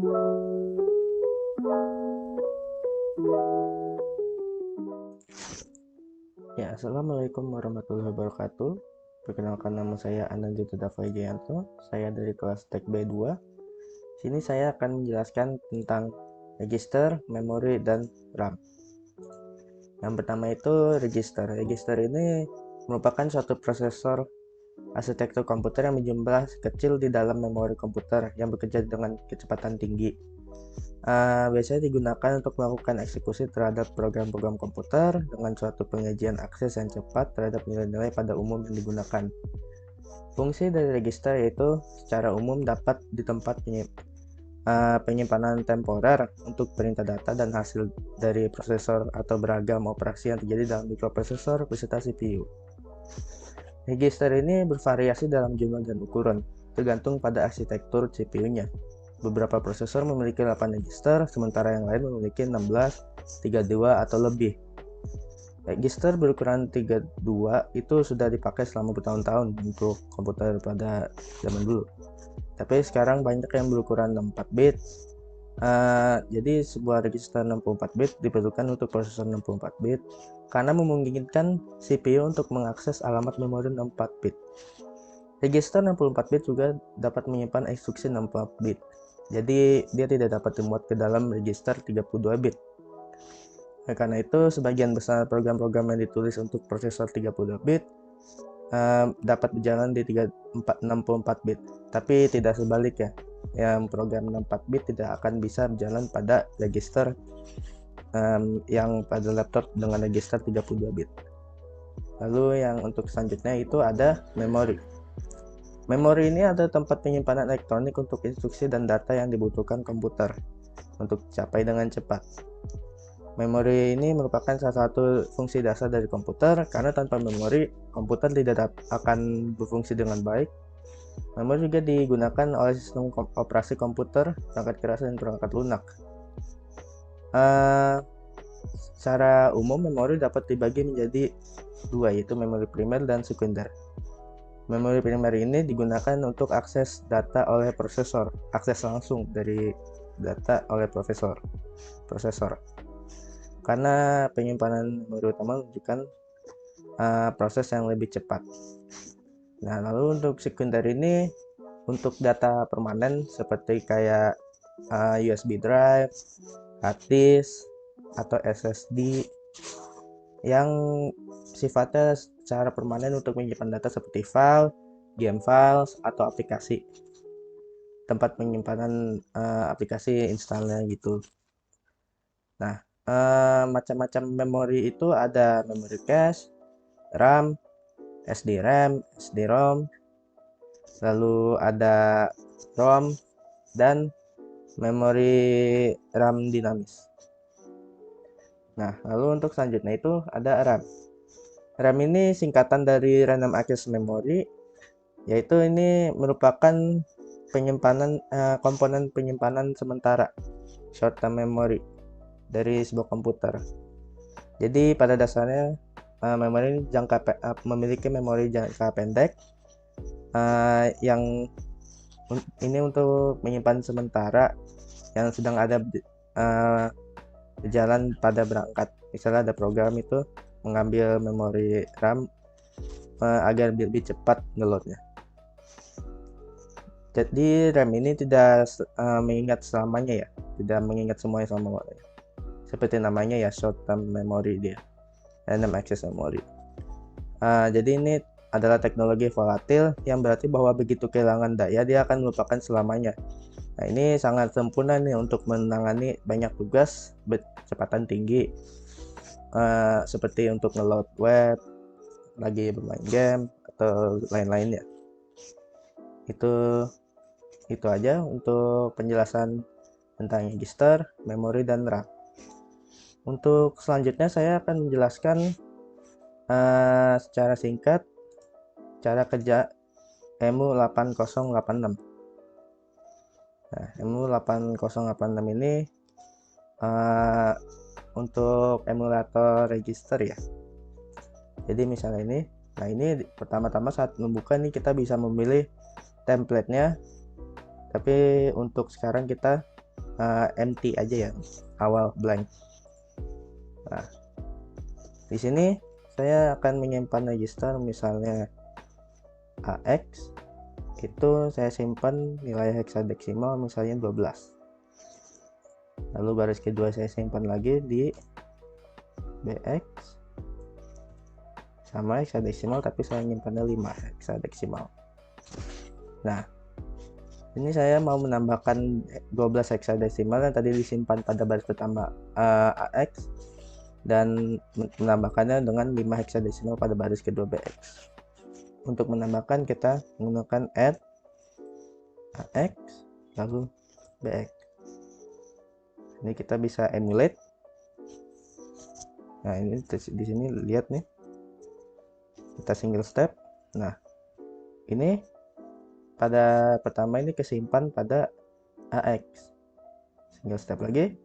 Ya, Assalamualaikum warahmatullahi wabarakatuh. Perkenalkan, nama saya Anandito Davajayanto. Saya dari kelas Tek B2. Sini saya akan menjelaskan tentang register, memori, dan RAM. Yang pertama itu register. Register ini merupakan suatu prosesor arsitektur komputer yang berjumlah kecil di dalam memori komputer yang bekerja dengan kecepatan tinggi. Biasanya digunakan untuk melakukan eksekusi terhadap program-program komputer dengan suatu penyajian akses yang cepat terhadap nilai-nilai pada umum yang digunakan. Fungsi dari register yaitu secara umum dapat di tempat penyimpanan temporer untuk perintah data dan hasil dari prosesor atau beragam operasi yang terjadi dalam mikroprosesor beserta CPU. Register ini bervariasi dalam jumlah dan ukuran, tergantung pada arsitektur CPU-nya. Beberapa prosesor memiliki 8 register, sementara yang lain memiliki 16, 32, atau lebih. Register berukuran 32 itu sudah dipakai selama bertahun-tahun untuk komputer pada zaman dulu. Tapi sekarang banyak yang berukuran 64 bit. Jadi sebuah register 64 bit diperlukan untuk prosesor 64 bit karena memungkinkan CPU untuk mengakses alamat memori 64 bit. Register 64 bit juga dapat menyimpan instruksi 64 bit. Jadi dia tidak dapat dimuat ke dalam register 32 bit. Karena itu sebagian besar program-program yang ditulis untuk prosesor 32 bit dapat berjalan di 64 bit, tapi tidak sebalik ya. Yang program 64 bit tidak akan bisa berjalan pada register yang pada laptop dengan register 32 bit. Lalu yang untuk selanjutnya itu ada memori. Memori ini adalah tempat penyimpanan elektronik untuk instruksi dan data yang dibutuhkan komputer untuk dicapai dengan cepat. Memori ini merupakan salah satu fungsi dasar dari komputer karena tanpa memori, komputer tidak akan berfungsi dengan baik. Memori juga digunakan oleh sistem operasi komputer, perangkat keras, dan perangkat lunak. Secara umum, memori dapat dibagi menjadi dua, yaitu memori primer dan sekunder. Memori primer ini digunakan untuk akses data oleh prosesor, akses langsung dari data oleh prosesor. Karena penyimpanan memori utama menunjukkan proses yang lebih cepat. Nah, lalu untuk sekunder ini untuk data permanen seperti kayak USB drive, hard disk, atau SSD yang sifatnya secara permanen untuk menyimpan data seperti file, game files, atau aplikasi. Tempat penyimpanan aplikasi instalnya gitu. Nah, macam-macam memori itu ada memori cache, RAM, SDRAM, SD-ROM, lalu ada ROM, dan memori RAM dinamis. Nah, lalu untuk selanjutnya itu ada RAM. RAM ini singkatan dari Random Access Memory, yaitu ini merupakan komponen penyimpanan sementara short term memory dari sebuah komputer. Jadi pada dasarnya memori ini memiliki memori jangka pendek yang ini untuk menyimpan sementara yang sedang ada berjalan pada berangkat. Misalnya ada program itu mengambil memori RAM agar lebih cepat ngeloadnya. Jadi RAM ini tidak mengingat selamanya ya, tidak mengingat semuanya selamanya. Seperti namanya ya, short term memory dia, random access memory. Jadi ini adalah teknologi volatil yang berarti bahwa begitu kehilangan daya dia akan melupakan selamanya. Nah, ini sangat sempurna nih untuk menangani banyak tugas berkecepatan tinggi, seperti untuk ngeload web, lagi bermain game, atau lain-lainnya. Itu aja untuk penjelasan tentang register, memori, dan RAM. Untuk selanjutnya saya akan menjelaskan secara singkat cara kerja EMU8086. Nah, EMU8086 ini untuk emulator register ya. Jadi misalnya ini, nah ini pertama-tama saat membuka nih kita bisa memilih template-nya. Tapi untuk sekarang kita empty aja ya, awal blank. Nah, di sini saya akan menyimpan register, misalnya AX itu saya simpan nilai heksadesimal misalnya 12. Lalu baris kedua saya simpan lagi di BX sama heksadesimal, tapi saya nyimpannya 5 heksadesimal. Nah, ini saya mau menambahkan 12 heksadesimal yang tadi disimpan pada baris pertama AX, dan menambahkannya dengan 5 heksadesimal pada baris kedua BX. Untuk menambahkan kita menggunakan add AX lalu BX. Ini kita bisa emulate. Nah, ini di sini lihat nih, kita single step. Nah, ini pada pertama ini kesimpan pada AX, single step lagi.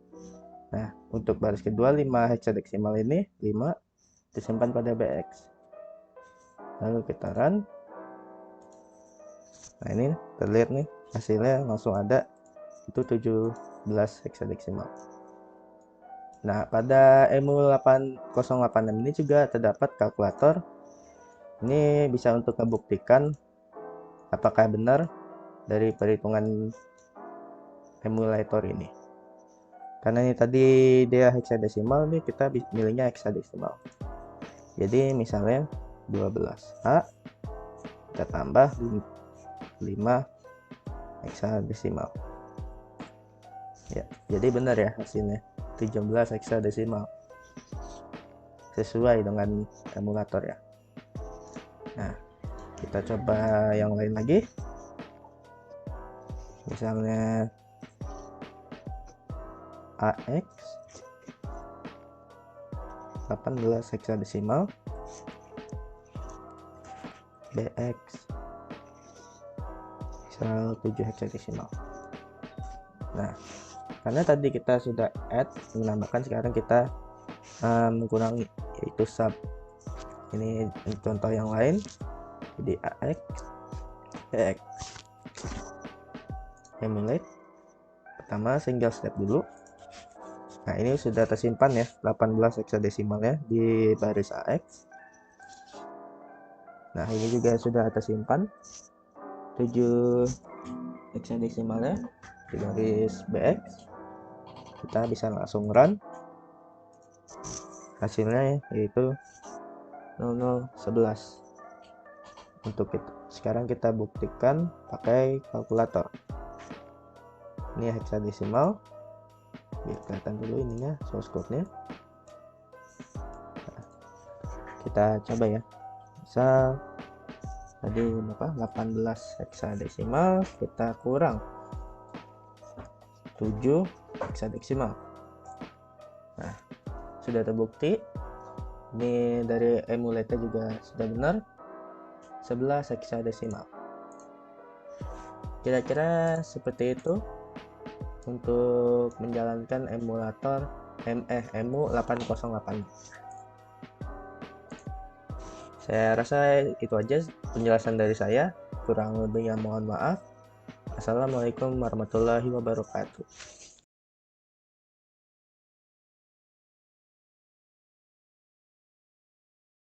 Nah, untuk baris kedua 5 heksadesimal ini 5 disimpan pada BX. Lalu kita run. Nah, ini terlihat nih hasilnya langsung ada, itu 17 heksadesimal. Nah, pada EMU8086 ini juga terdapat kalkulator. Ini bisa untuk membuktikan apakah benar dari perhitungan emulator ini. Karena ini tadi dia heksadesimal, nih kita milihnya heksadesimal. Jadi misalnya 12A kita tambah 5 heksadesimal. Ya, jadi benar ya hasilnya 17 heksadesimal sesuai dengan emulator ya. Nah, kita coba yang lain lagi, misalnya AX 18 heksadesimal, BX misal 7 heksadesimal. Nah, karena tadi kita sudah add, menambahkan, sekarang kita mengurangi, yaitu sub. Ini contoh yang lain. Jadi AX BX, emulate. Pertama single step dulu. Nah, ini sudah tersimpan ya 18 heksadesimalnya di baris AX. Nah, ini juga sudah tersimpan 7 heksadesimalnya di baris BX. Kita bisa langsung run. Hasilnya yaitu 0011. Untuk itu sekarang kita buktikan pakai kalkulator. Ini heksadesimal, biar kelihatan dulu ininya source code-nya. Nah, kita coba ya, misal tadi berapa, 18 heksadesimal, kita kurang 7 heksadesimal. Nah, sudah terbukti. Ini dari emulator juga sudah benar, 11 heksadesimal. Kira-kira seperti itu untuk menjalankan emulator EMU808. Saya rasa itu aja penjelasan dari saya, kurang lebihnya mohon maaf. Assalamualaikum warahmatullahi wabarakatuh.